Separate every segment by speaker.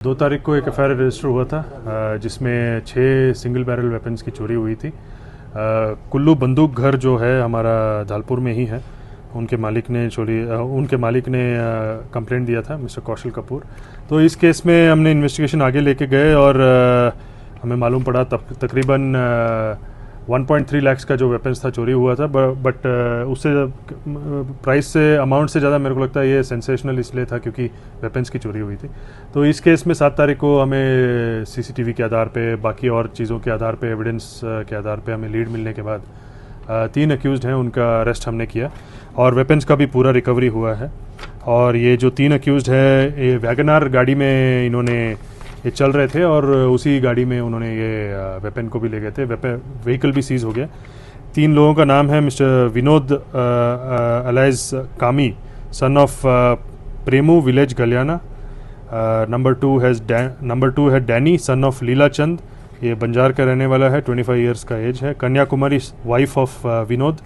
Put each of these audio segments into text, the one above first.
Speaker 1: 2 तारीख को एक एफआईआर रजिस्टर हुआ था जिसमें 6 सिंगल बैरल वेपन्स की चोरी हुई थी। कुल्लू बंदूक घर जो है हमारा धालपुर में ही है। उनके मालिक ने कंप्लेंट दिया था, मिस्टर कौशल कपूर। तो इस केस में हमने इन्वेस्टिगेशन आगे लेके गए और हमें मालूम पड़ा तकरीबन 1.3 लाख का जो वेपन्स था चोरी हुआ था। बट उससे प्राइस से अमाउंट से ज़्यादा मेरे को लगता है ये सेंसेशनल इसलिए था क्योंकि वेपन्स की चोरी हुई थी। तो इस केस में 7 तारीख को हमें सीसीटीवी के आधार पे, बाकी और चीज़ों के आधार पे, एविडेंस के आधार पे हमें लीड मिलने के बाद 3 अक्यूज़ड हैं, उनका अरेस्ट हमने किया और वेपन्स का भी पूरा रिकवरी हुआ है। और ये जो 3 अक्यूज़ड है, ये वैगनार गाड़ी में इन्होंने ये चल रहे थे और उसी गाड़ी में उन्होंने ये वेपन को भी ले गए थे। व्हीकल भी सीज हो गया। 3 लोगों का नाम है मिस्टर विनोद अलाइज कामी, son of Premu, village गलियाना। Number 2 है डैनी, सन ऑफ लीला चंद, ये बंजार का रहने वाला है, 25 ईयर्स का एज है। कन्याकुमारी, वाइफ ऑफ विनोद,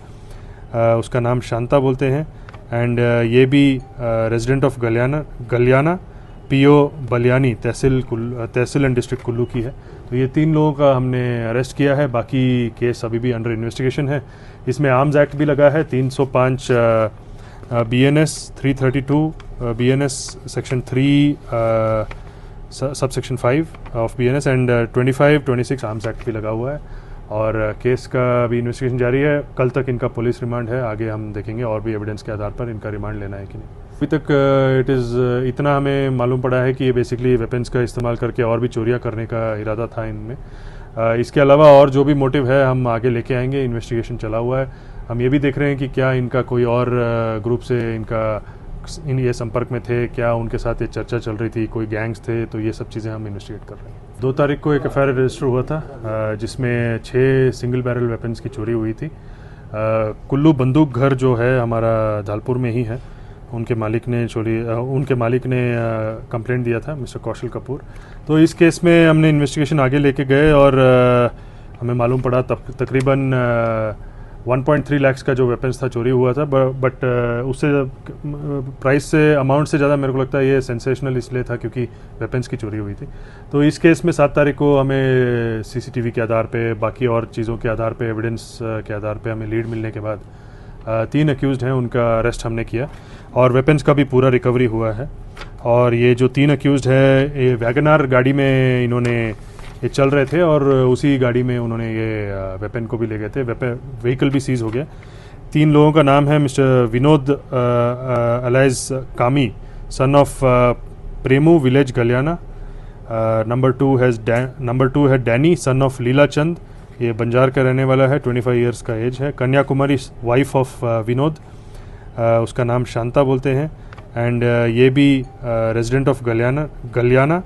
Speaker 1: उसका नाम शांता बोलते हैं। एंड ये भी resident of Galiana, PO Baliani, तहसील एंड डिस्ट्रिक्ट कुल्लू की है। तो ये 3 लोगों का हमने अरेस्ट किया है। बाकी केस अभी भी अंडर इन्वेस्टिगेशन है। इसमें आर्म्स एक्ट भी लगा है, 305 BNS 332 BNS section 3 subsection 5 of BNS and 25-26 arms act भी लगा हुआ है। और केस का अभी इन्वेस्टिगेशन जारी है। कल तक इनका पुलिस रिमांड है, आगे हम देखेंगे और भी एविडेंस के आधार पर इनका रिमांड लेना है कि नहीं। अभी तक इतना हमें मालूम पड़ा है कि ये बेसिकली वेपन्स का इस्तेमाल करके और भी चोरियां करने का इरादा था इनमें। इसके अलावा और जो भी मोटिव है हम आगे लेके आएंगे, इन्वेस्टिगेशन चला हुआ है। हम ये भी देख रहे हैं कि क्या इनका कोई और ग्रुप से ये संपर्क में थे, क्या उनके साथ ये चर्चा चल रही थी, कोई गैंग्स थे, तो ये सब चीज़ें हम इन्वेस्टिगेट कर रहे हैं। 2 तारीख को एक एफआईआर रजिस्टर हुआ था जिसमें 6 सिंगल बैरल वेपन्स की चोरी हुई थी। कुल्लू बंदूक घर जो है हमारा धालपुर में ही है। उनके मालिक ने कंप्लेंट दिया था, मिस्टर कौशल कपूर। तो इस केस में हमने इन्वेस्टिगेशन आगे लेके गए और हमें मालूम पड़ा तकरीबन 1.3 लाख का जो वेपन्स था चोरी हुआ था। बट उससे प्राइस से अमाउंट से ज़्यादा मेरे को लगता है ये सेंसेशनल इसलिए था क्योंकि वेपन्स की चोरी हुई थी। तो इस केस में 7 तारीख को हमें सीसीटीवी के आधार पे, बाकी और चीज़ों के आधार पे, एविडेंस के आधार पे हमें लीड मिलने के बाद 3 अक्यूज़ड हैं, उनका अरेस्ट हमने किया और वेपन्स का भी पूरा रिकवरी हुआ है। और ये जो 3 अक्यूज़ड है, ये वैगनार गाड़ी में इन्होंने ये चल रहे थे और उसी गाड़ी में उन्होंने ये वेपन को भी ले गए थे। व्हीकल भी सीज हो गया। 3 लोगों का नाम है मिस्टर विनोद अलाइज कामी, son of Premu, village गलियाना। Number 2 है डैनी, सन ऑफ लीला चंद, ये बंजार का रहने वाला है, 25 ईयर्स का एज है। कन्याकुमारी, वाइफ ऑफ विनोद, उसका नाम शांता बोलते हैं। एंड ये भी resident of Galiana,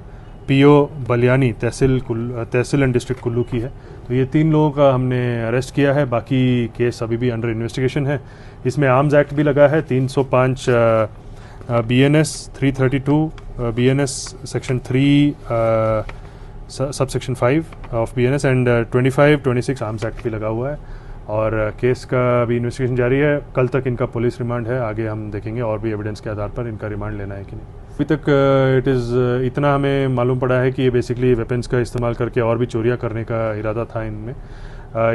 Speaker 1: PO Baliani, तहसील एंड डिस्ट्रिक्ट कुल्लू की है। तो ये 3 लोगों का हमने अरेस्ट किया है। बाकी केस अभी भी अंडर इन्वेस्टिगेशन है। इसमें आर्म्स एक्ट भी लगा है, 305 BNS 332 BNS section 3 subsection 5 of BNS and 25-26 arms act भी लगा हुआ है। और केस का अभी इन्वेस्टिगेशन जारी है। कल तक इनका पुलिस रिमांड है, आगे हम देखेंगे और भी एविडेंस के आधार पर इनका रिमांड लेना है कि नहीं। अभी तक इतना हमें मालूम पड़ा है कि ये बेसिकली वेपन्स का इस्तेमाल करके और भी चोरियां करने का इरादा था इनमें।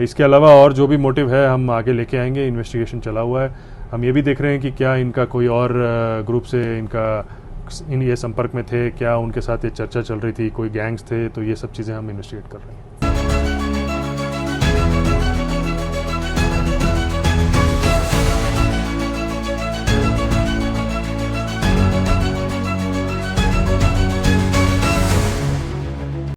Speaker 1: इसके अलावा और जो भी मोटिव है हम आगे लेके आएंगे, इन्वेस्टिगेशन चला हुआ है। हम ये भी देख रहे हैं कि क्या इनका कोई और ग्रुप से ये संपर्क में थे, क्या उनके साथ ये चर्चा चल रही थी, कोई गैंग्स थे, तो ये सब चीज़ें हम इन्वेस्टिगेट कर रहे हैं।